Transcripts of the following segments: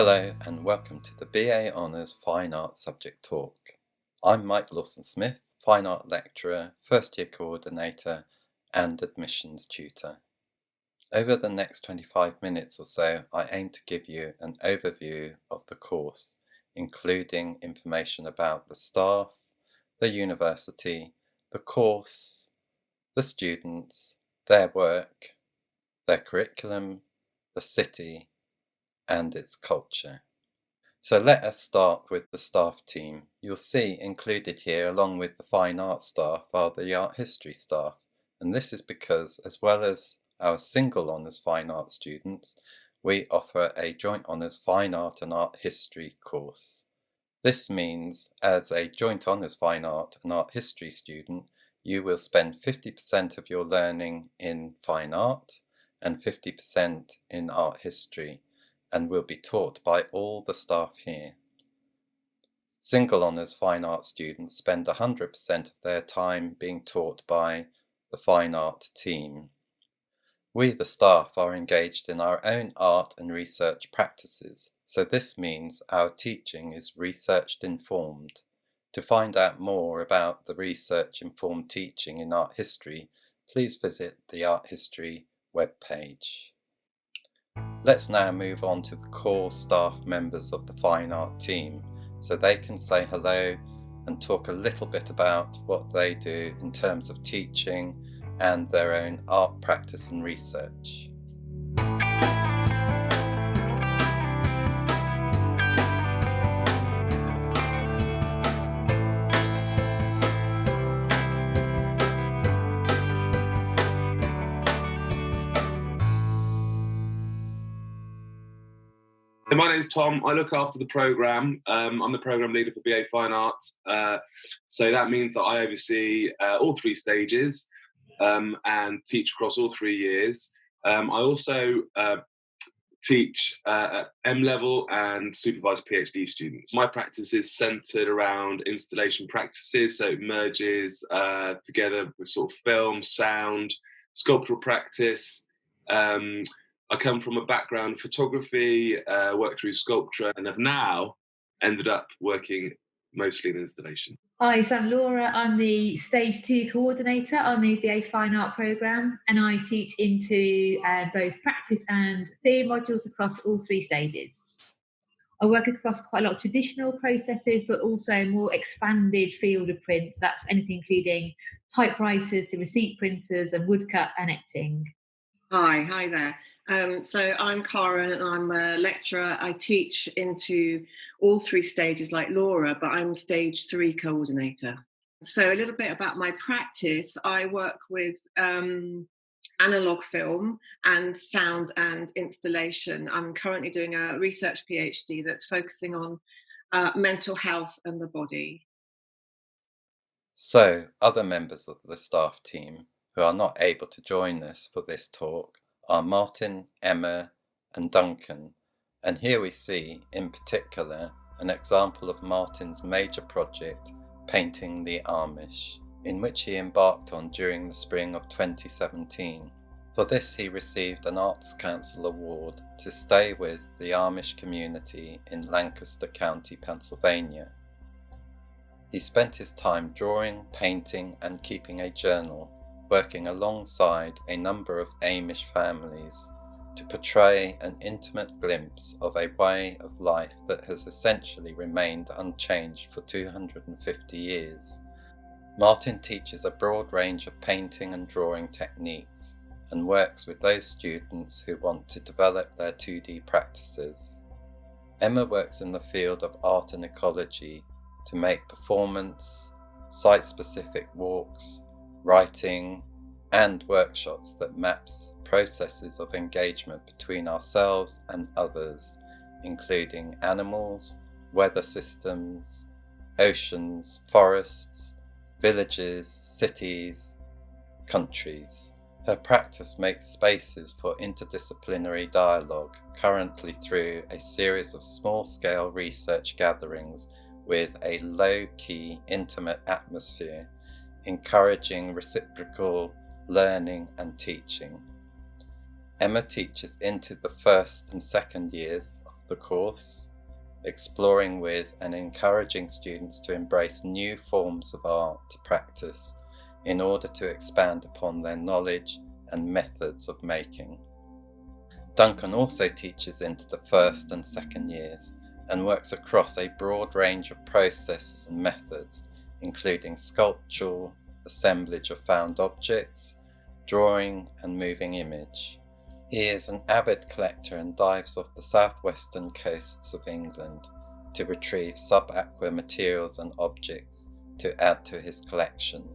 Hello and welcome to the BA Honours Fine Art Subject Talk. I'm Mike Lawson-Smith, Fine Art Lecturer, First Year Coordinator and Admissions Tutor. Over the next 25 minutes or so, I aim to give you an overview of the course, including information about the staff, the university, the course, the students, their work, their curriculum, the city, and its culture. So let us start with the staff team. You'll see included here, along with the fine art staff, are the art history staff. And this is because, as well as our single honours fine art students, we offer a joint honours fine art and art history course. This means, as a joint honours fine art and art history student, you will spend 50% of your learning in fine art and 50% in art history, and will be taught by all the staff here. Single honours fine art students spend 100% of their time being taught by the fine art team. We, the staff, are engaged in our own art and research practices, so this means our teaching is research informed. To find out more about the research informed teaching in art history, please visit the art history webpage. Let's now move on to the core staff members of the fine art team so they can say hello and talk a little bit about what they do in terms of teaching and their own art practice and research. My name's Tom. I look after the programme. I'm the programme leader for BA Fine Arts. So that means that I oversee all three stages and teach across all 3 years. I also teach at M level and supervise PhD students. My practice is centred around installation practices, so it merges together with sort of film, sound, sculptural practice. I come from a background of photography, worked through sculpture, and have now ended up working mostly in installation. Hi, so I'm Laura. I'm the Stage 2 coordinator on the BA Fine Art programme, and I teach into both practice and theory modules across all 3 stages. I work across quite a lot of traditional processes, but also more expanded field of prints. That's anything including typewriters to receipt printers and woodcut and etching. Hi there. So I'm Karen and I'm a lecturer. I teach into all 3 stages like Laura, but I'm stage 3 coordinator. So a little bit about my practice. I work with analog film and sound and installation. I'm currently doing a research PhD that's focusing on mental health and the body. So, other members of the staff team who are not able to join us for this talk are Martin, Emma and Duncan, and here we see, in particular, an example of Martin's major project, Painting the Amish, in which he embarked on during the spring of 2017. For this he received an Arts Council award to stay with the Amish community in Lancaster County, Pennsylvania. He spent his time drawing, painting and keeping a journal, working alongside a number of Amish families to portray an intimate glimpse of a way of life that has essentially remained unchanged for 250 years. Martin teaches a broad range of painting and drawing techniques and works with those students who want to develop their 2D practices. Emma works in the field of art and ecology to make performance, site-specific walks, writing, and workshops that maps processes of engagement between ourselves and others, including animals, weather systems, oceans, forests, villages, cities, countries. Her practice makes spaces for interdisciplinary dialogue, currently through a series of small-scale research gatherings with a low-key, intimate atmosphere, encouraging reciprocal learning and teaching. Emma teaches into the first and second years of the course, exploring with and encouraging students to embrace new forms of art to practice in order to expand upon their knowledge and methods of making. Duncan also teaches into the first and second years and works across a broad range of processes and methods, including sculptural assemblage of found objects, drawing and moving image. He is an avid collector and dives off the southwestern coasts of England to retrieve subaqueous materials and objects to add to his collection.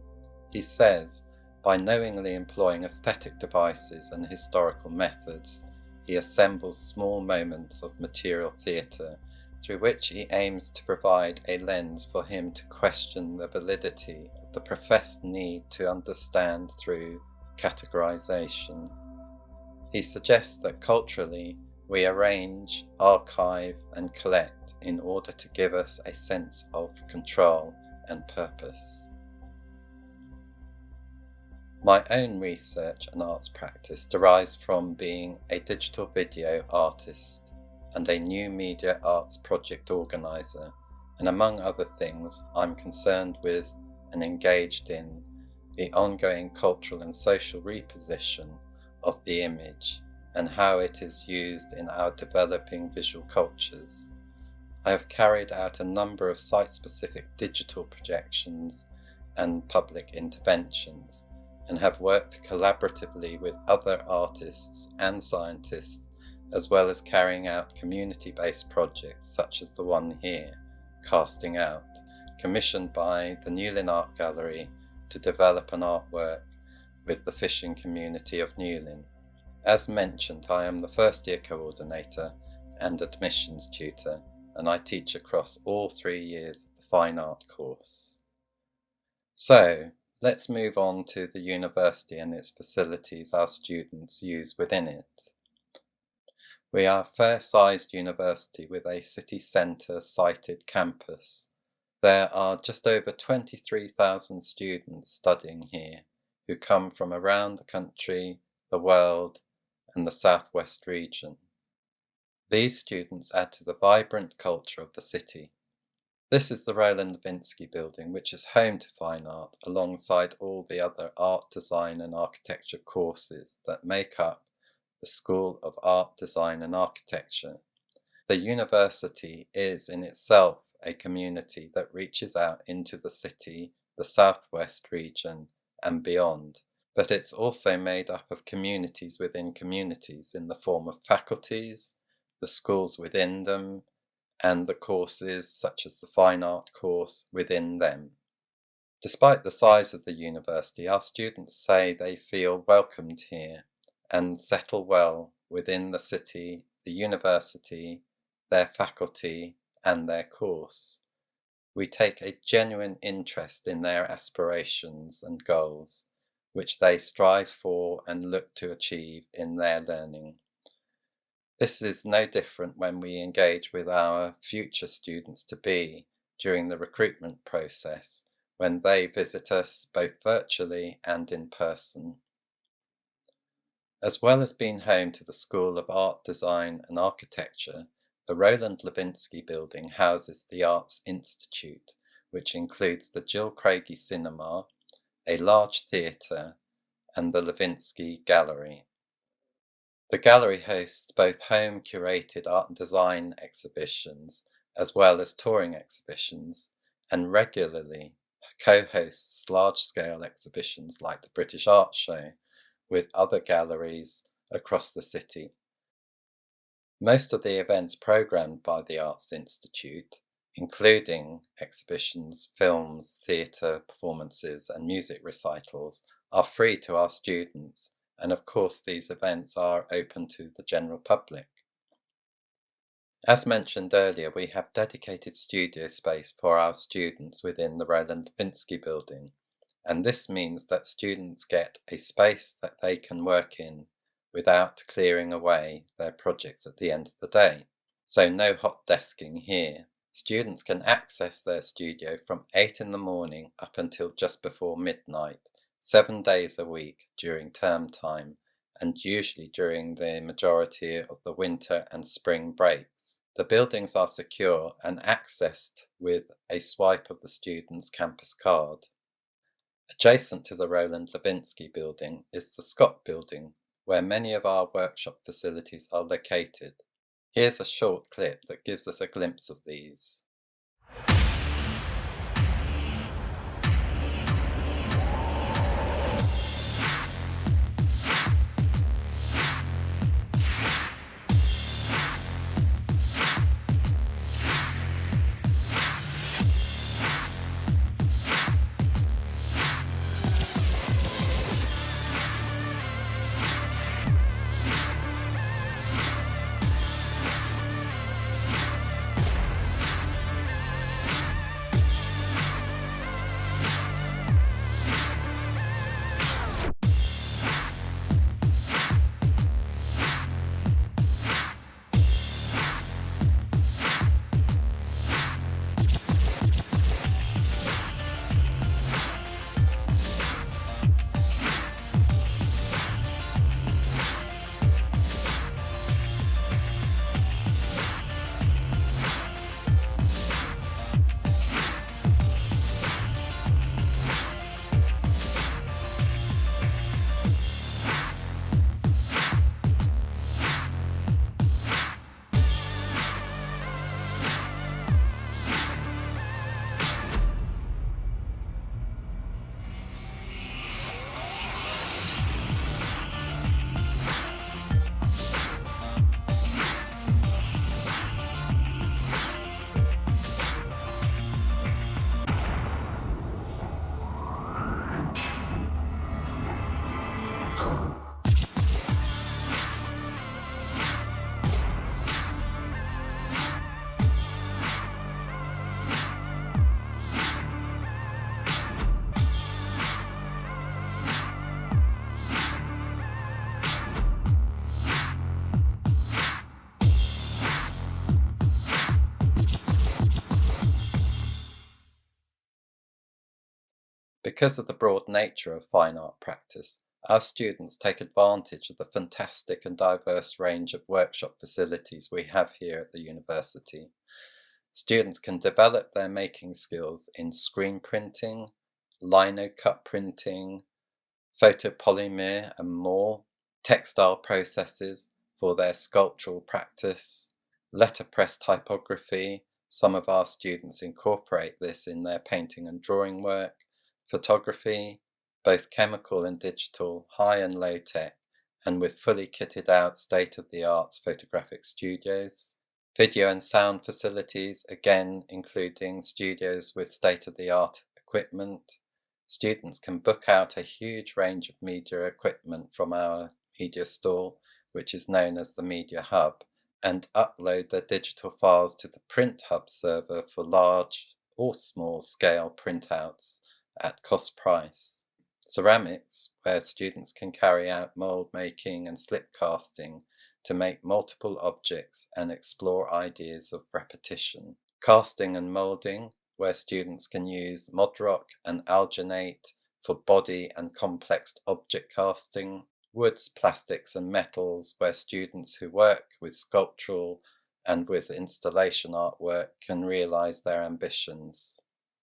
He says, by knowingly employing aesthetic devices and historical methods, he assembles small moments of material theatre through which he aims to provide a lens for him to question the validity of the professed need to understand through categorization. He suggests that culturally we arrange, archive and collect in order to give us a sense of control and purpose. My own research and arts practice derives from being a digital video artist and a new media arts project organiser, and among other things I'm concerned with and engaged in the ongoing cultural and social reposition of the image and how it is used in our developing visual cultures. I have carried out a number of site-specific digital projections and public interventions, and have worked collaboratively with other artists and scientists, as well as carrying out community-based projects such as the one here, Casting Out, commissioned by the Newlyn Art Gallery to develop an artwork with the fishing community of Newlyn. As mentioned, I am the first year coordinator and admissions tutor, and I teach across all 3 years of the fine art course. So, let's move on to the university and its facilities our students use within it. We are a fair-sized university with a city centre sited campus. There are just over 23,000 students studying here who come from around the country, the world and the southwest region. These students add to the vibrant culture of the city. This is the Roland Levinsky building, which is home to fine art alongside all the other art, design and architecture courses that make up the School of Art, Design and Architecture. The university is in itself a community that reaches out into the city, the southwest region and beyond, but it's also made up of communities within communities in the form of faculties, the schools within them, and the courses such as the fine art course within them. Despite the size of the university, our students say they feel welcomed here and settle well within the city, the university, their faculty and their course. We take a genuine interest in their aspirations and goals, which they strive for and look to achieve in their learning. This is no different when we engage with our future students-to-be during the recruitment process, when they visit us both virtually and in person. As well as being home to the School of Art, Design and Architecture, the Roland Levinsky building houses the Arts Institute, which includes the Jill Craigie Cinema, a large theatre, and the Levinsky Gallery. The gallery hosts both home curated art and design exhibitions as well as touring exhibitions, and regularly co-hosts large-scale exhibitions like the British Art Show with other galleries across the city. Most of the events programmed by the Arts Institute, including exhibitions, films, theatre, performances and music recitals, are free to our students, and of course these events are open to the general public. As mentioned earlier, we have dedicated studio space for our students within the Roland Levinsky building, and this means that students get a space that they can work in without clearing away their projects at the end of the day. So no hot desking here. Students can access their studio from 8 in the morning up until just before midnight, 7 days a week during term time, and usually during the majority of the winter and spring breaks. The buildings are secure and accessed with a swipe of the student's campus card. Adjacent to the Roland Levinsky building is the Scott building, where many of our workshop facilities are located. Here's a short clip that gives us a glimpse of these. Because of the broad nature of fine art practice, our students take advantage of the fantastic and diverse range of workshop facilities we have here at the university. Students can develop their making skills in screen printing, lino cut printing, photopolymer and more, textile processes for their sculptural practice, letterpress typography. Some of our students incorporate this in their painting and drawing work, photography, both chemical and digital, high and low tech, and with fully kitted out state-of-the-art photographic studios. Video and sound facilities, again including studios with state-of-the-art equipment. Students can book out a huge range of media equipment from our media store, which is known as the Media Hub, and upload their digital files to the Print Hub server for large or small scale printouts at cost price. Ceramics, where students can carry out mold making and slip casting to make multiple objects and explore ideas of repetition. Casting and molding, where students can use Modrock and Alginate for body and complex object casting. Woods, plastics and metals, where students who work with sculptural and with installation artwork can realize their ambitions.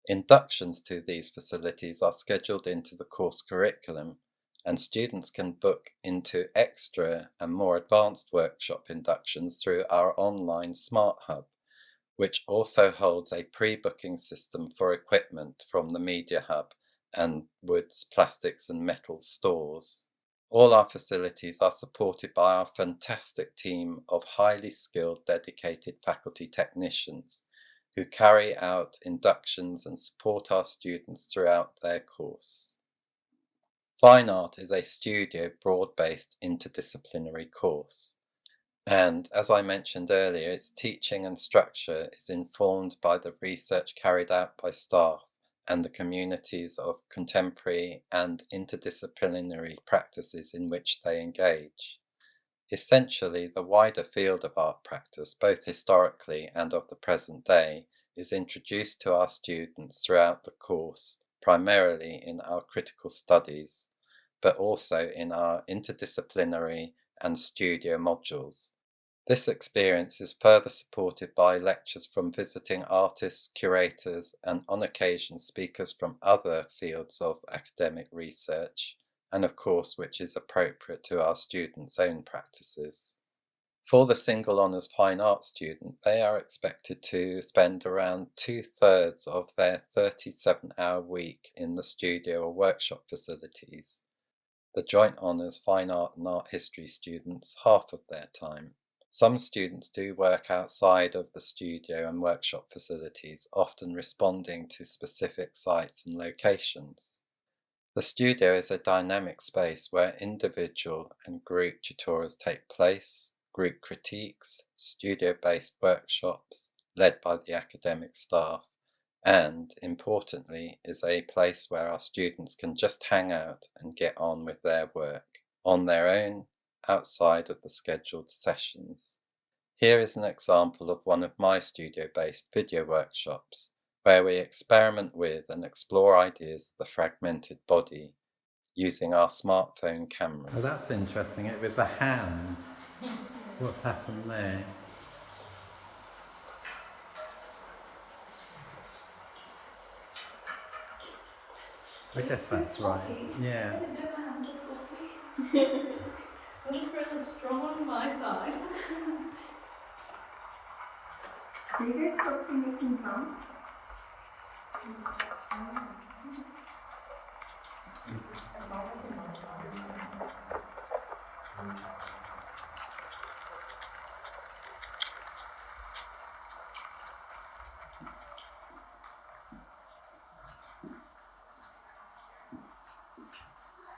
Inductions to these facilities are scheduled into the course curriculum, and students can book into extra and more advanced workshop inductions through our online Smart Hub, which also holds a pre-booking system for equipment from the Media Hub and Woods, Plastics and Metals stores. All our facilities are supported by our fantastic team of highly skilled, dedicated faculty technicians who carry out inductions and support our students throughout their course. Fine art is a studio broad-based interdisciplinary course, and as I mentioned earlier, its teaching and structure is informed by the research carried out by staff and the communities of contemporary and interdisciplinary practices in which they engage. Essentially, the wider field of art practice, both historically and of the present day, is introduced to our students throughout the course, primarily in our critical studies, but also in our interdisciplinary and studio modules. This experience is further supported by lectures from visiting artists, curators, and on occasion speakers from other fields of academic research, and of course which is appropriate to our students' own practices. For the single honours fine arts student, they are expected to spend around 2/3 of their 37-hour week in the studio or workshop facilities. The joint honours fine art and art history students half of their time. Some students do work outside of the studio and workshop facilities, often responding to specific sites and locations. The studio is a dynamic space where individual and group tutorials take place, group critiques, studio-based workshops led by the academic staff, and, importantly, is a place where our students can just hang out and get on with their work, on their own, outside of the scheduled sessions. Here is an example of one of my studio-based video workshops, where we experiment with and explore ideas of the fragmented body using our smartphone cameras. Oh, that's interesting, it with the hands. What's happened there? I guess that's right, yeah. I didn't know my hands were floppy. I was really strong on my side. Are you guys both making sounds?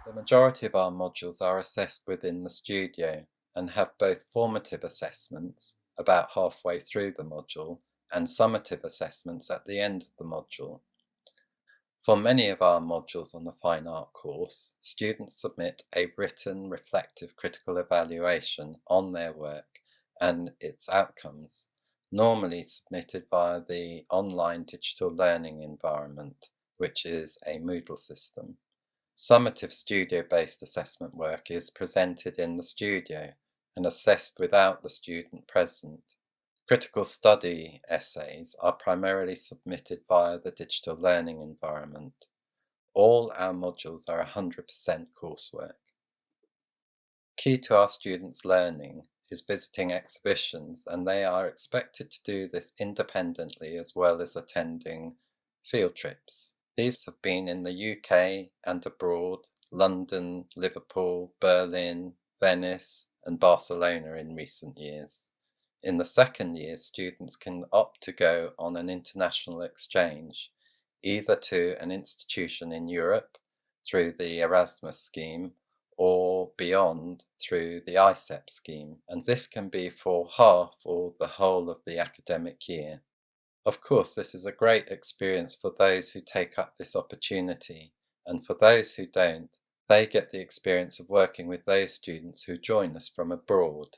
The majority of our modules are assessed within the studio and have both formative assessments about halfway through the module and summative assessments at the end of the module. For many of our modules on the fine art course, students submit a written reflective critical evaluation on their work and its outcomes, normally submitted via the online digital learning environment, which is a Moodle system. Summative studio-based assessment work is presented in the studio and assessed without the student present. Critical study essays are primarily submitted via the digital learning environment. All our modules are 100% coursework. Key to our students' learning is visiting exhibitions, and they are expected to do this independently as well as attending field trips. These have been in the UK and abroad, London, Liverpool, Berlin, Venice, and Barcelona in recent years. In the second year, students can opt to go on an international exchange, either to an institution in Europe through the Erasmus scheme or beyond through the ICEP scheme, and this can be for half or the whole of the academic year. Of course, this is a great experience for those who take up this opportunity, and for those who don't, they get the experience of working with those students who join us from abroad.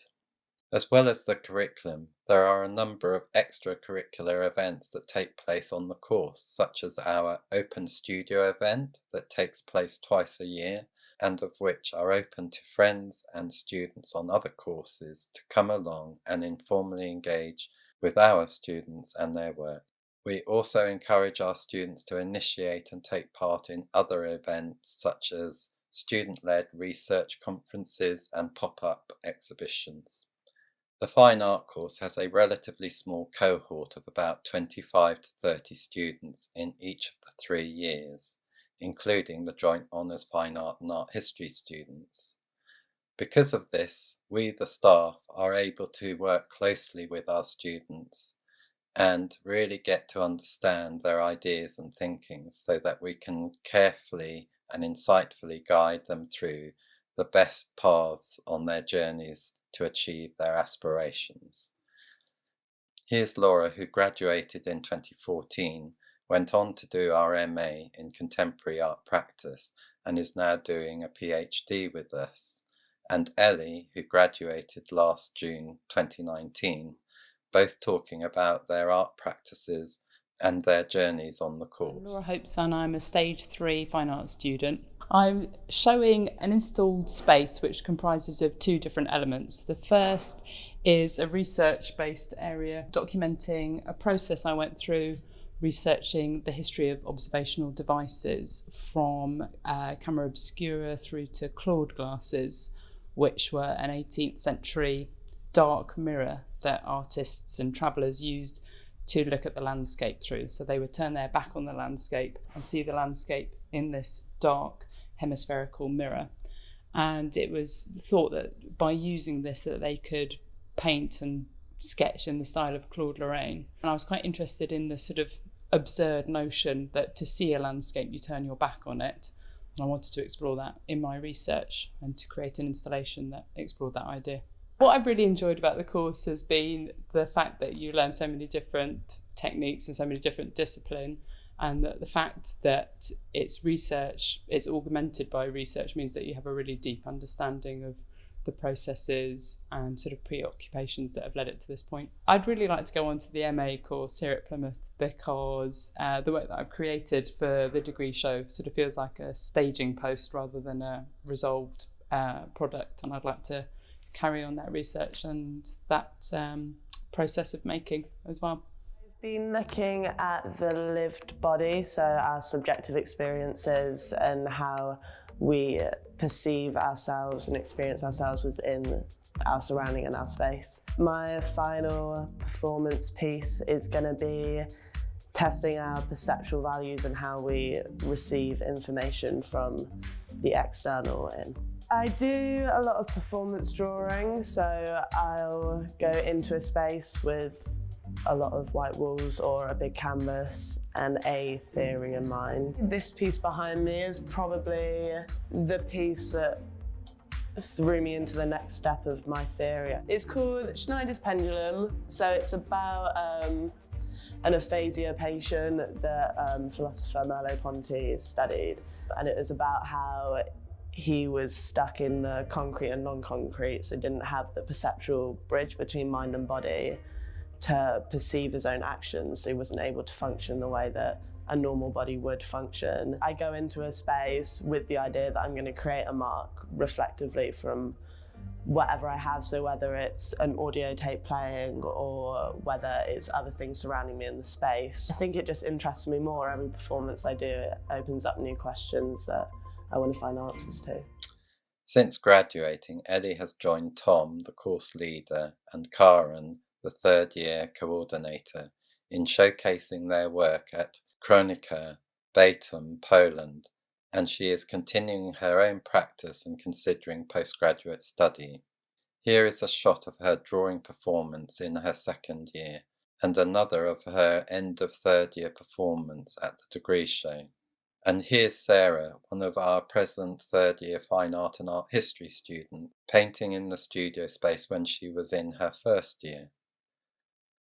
As well as the curriculum, there are a number of extracurricular events that take place on the course, such as our Open Studio event that takes place twice a year, and of which are open to friends and students on other courses to come along and informally engage with our students and their work. We also encourage our students to initiate and take part in other events such as student-led research conferences and pop-up exhibitions. The fine art course has a relatively small cohort of about 25 to 30 students in each of the 3 years, including the joint honours fine art and art history students. Because of this, we, the staff, are able to work closely with our students and really get to understand their ideas and thinking so that we can carefully and insightfully guide them through the best paths on their journeys to achieve their aspirations. Here's Laura, who graduated in 2014, went on to do our MA in Contemporary Art Practice and is now doing a PhD with us, and Ellie, who graduated last June 2019, both talking about their art practices and their journeys on the course. Laura Hopeson, I'm a Stage 3 fine arts student. I'm showing an installed space which comprises of two different elements. The first is a research-based area documenting a process I went through researching the history of observational devices from camera obscura through to Claude glasses, which were an 18th century dark mirror that artists and travellers used to look at the landscape through. So they would turn their back on the landscape and see the landscape in this dark hemispherical mirror. And it was thought that by using this that they could paint and sketch in the style of Claude Lorraine. And I was quite interested in the sort of absurd notion that to see a landscape you turn your back on it. And I wanted to explore that in my research and to create an installation that explored that idea. What I've really enjoyed about the course has been the fact that you learn so many different techniques and so many different disciplines, and that the fact that it's research, it's augmented by research, means that you have a really deep understanding of the processes and sort of preoccupations that have led it to this point. I'd really like to go on to the MA course here at Plymouth because the work that I've created for the degree show sort of feels like a staging post rather than a resolved product, and I'd like to carry on that research and that process of making as well. I've been looking at the lived body, so our subjective experiences and how we perceive ourselves and experience ourselves within our surrounding and our space. My final performance piece is going to be testing our perceptual values and how we receive information from the external in. I do a lot of performance drawing, so I'll go into a space with a lot of white walls or a big canvas and a theory in mind. This piece behind me is probably the piece that threw me into the next step of my theory. It's called Schneider's pendulum, so it's about an aphasia patient that philosopher Merleau-Ponty studied, and it was about how he was stuck in the concrete and non-concrete, so didn't have the perceptual bridge between mind and body to perceive his own actions, so he wasn't able to function the way that a normal body would function. I go into a space with the idea that I'm going to create a mark reflectively from whatever I have, so whether it's an audio tape playing or whether it's other things surrounding me in the space. I think it just interests me more. Every performance I do, it opens up new questions that I want to find answers to. Since graduating, Ellie has joined Tom, the course leader, and Karen, the third-year coordinator, in showcasing their work at Kronika, Batum, Poland, and she is continuing her own practice and considering postgraduate study. Here is a shot of her drawing performance in her second year, and another of her end of third-year performance at the degree show. And here's Sarah, one of our present third-year fine art and art history students, painting in the studio space when she was in her first year.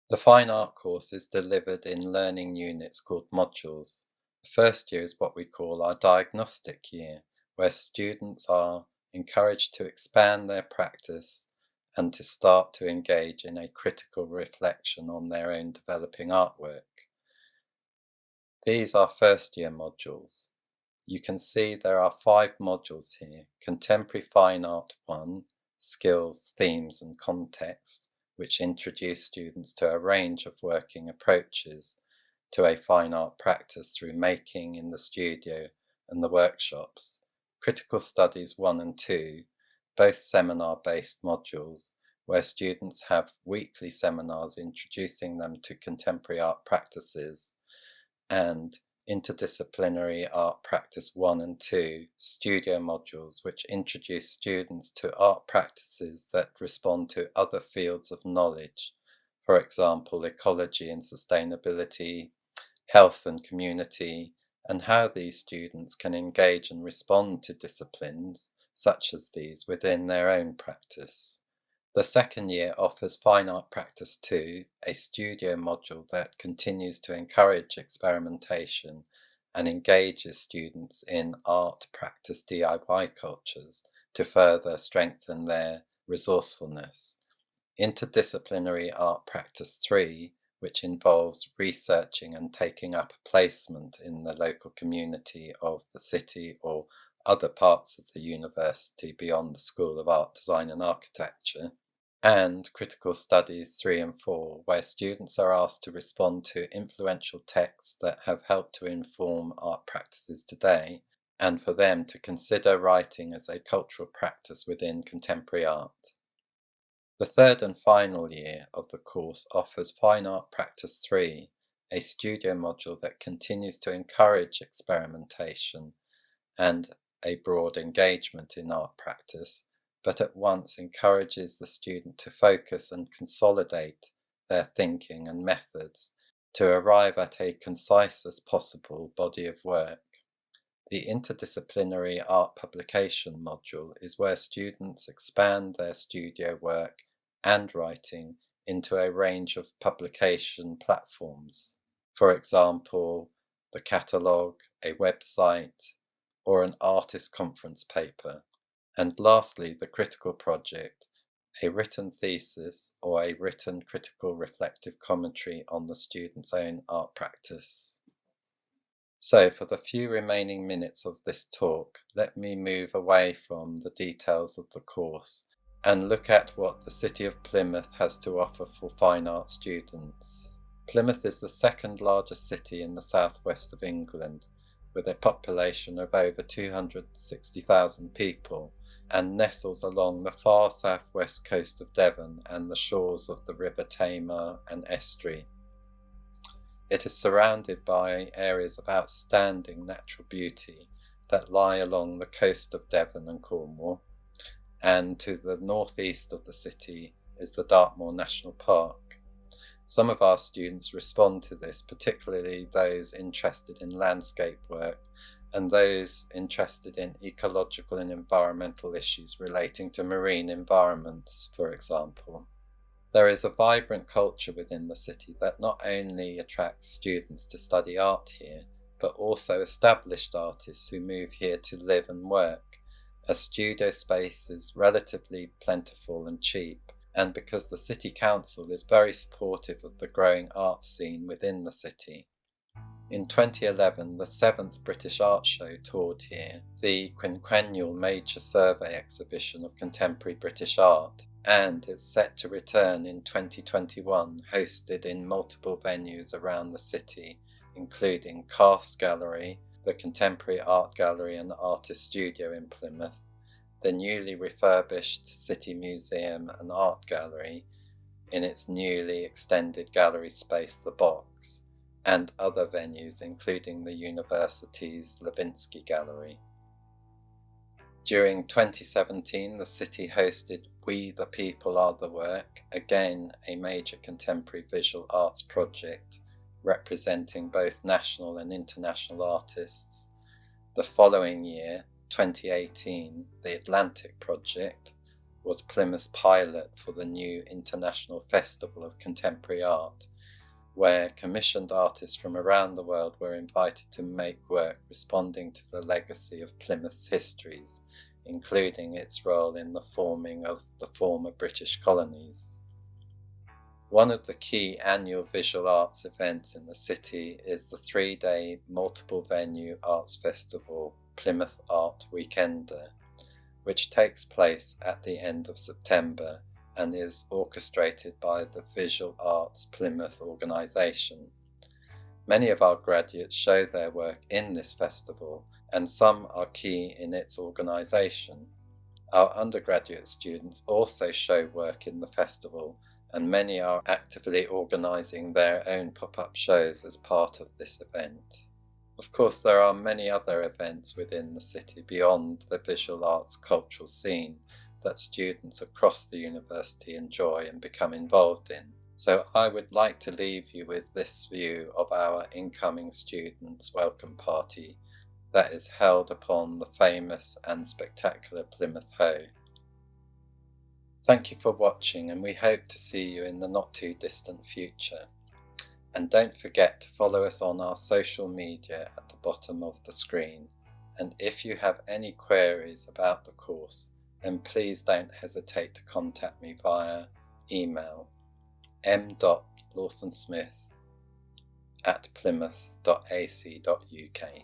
The fine art course is delivered in learning units called modules. The first year is what we call our diagnostic year, where students are encouraged to expand their practice and to start to engage in a critical reflection on their own developing artwork. These are first year modules. You can see there are 5 modules here: Contemporary Fine Art 1, Skills, Themes and Context, which introduce students to a range of working approaches to a fine art practice through making in the studio and the workshops. Critical Studies 1 and 2, both seminar-based modules, where students have weekly seminars introducing them to contemporary art practices, and Interdisciplinary Art Practice 1 and 2, studio modules which introduce students to art practices that respond to other fields of knowledge, for example, ecology and sustainability, health and community, and how these students can engage and respond to disciplines such as these within their own practice. The second year offers Fine Art Practice 2, a studio module that continues to encourage experimentation and engages students in art practice DIY cultures to further strengthen their resourcefulness. Interdisciplinary Art Practice 3, which involves researching and taking up a placement in the local community of the city or other parts of the university beyond the School of Art, Design and Architecture, and Critical Studies 3 and 4, where students are asked to respond to influential texts that have helped to inform art practices today, and for them to consider writing as a cultural practice within contemporary art. The third and final year of the course offers Fine Art Practice 3, a studio module that continues to encourage experimentation and a broad engagement in art practice, but at once encourages the student to focus and consolidate their thinking and methods to arrive at a concise as possible body of work. The interdisciplinary art publication module is where students expand their studio work and writing into a range of publication platforms. For example, the catalogue, a website, or an artist conference paper. And lastly, the critical project, a written thesis or a written critical reflective commentary on the student's own art practice. So for the few remaining minutes of this talk, let me move away from the details of the course and look at what the city of Plymouth has to offer for fine art students. Plymouth is the second largest city in the southwest of England, with a population of over 260,000 people, and nestles along the far southwest coast of Devon and the shores of the River Tamar and estuary. It is surrounded by areas of outstanding natural beauty that lie along the coast of Devon and Cornwall, and to the northeast of the city is the Dartmoor National Park. Some of our students respond to this, particularly those interested in landscape work and those interested in ecological and environmental issues relating to marine environments, for example. There is a vibrant culture within the city that not only attracts students to study art here, but also established artists who move here to live and work, as studio space is relatively plentiful and cheap, and because the City Council is very supportive of the growing art scene within the city. In 2011, the 7th British Art Show toured here, the quinquennial major survey exhibition of contemporary British art, and is set to return in 2021, hosted in multiple venues around the city, including Cast Gallery, the Contemporary Art Gallery and Artist Studio in Plymouth, the newly refurbished City Museum and Art Gallery in its newly extended gallery space, The Box, and other venues including the university's Levinsky Gallery. During 2017, the city hosted We the People Are the Work, again a major contemporary visual arts project representing both national and international artists. The following year, 2018, the Atlantic Project was Plymouth's pilot for the new International Festival of Contemporary Art, where commissioned artists from around the world were invited to make work responding to the legacy of Plymouth's histories, including its role in the forming of the former British colonies. One of the key annual visual arts events in the city is the 3-day multiple-venue arts festival, Plymouth Art Weekender, which takes place at the end of September and is orchestrated by the Visual Arts Plymouth organisation. Many of our graduates show their work in this festival, and some are key in its organisation. Our undergraduate students also show work in the festival, and many are actively organising their own pop-up shows as part of this event. Of course, there are many other events within the city beyond the visual arts cultural scene that students across the university enjoy and become involved in. So I would like to leave you with this view of our incoming students' welcome party that is held upon the famous and spectacular Plymouth Hoe. Thank you for watching, and we hope to see you in the not too distant future. And don't forget to follow us on our social media at the bottom of the screen. And if you have any queries about the course, then please don't hesitate to contact me via email m.lawsonsmith@plymouth.ac.uk.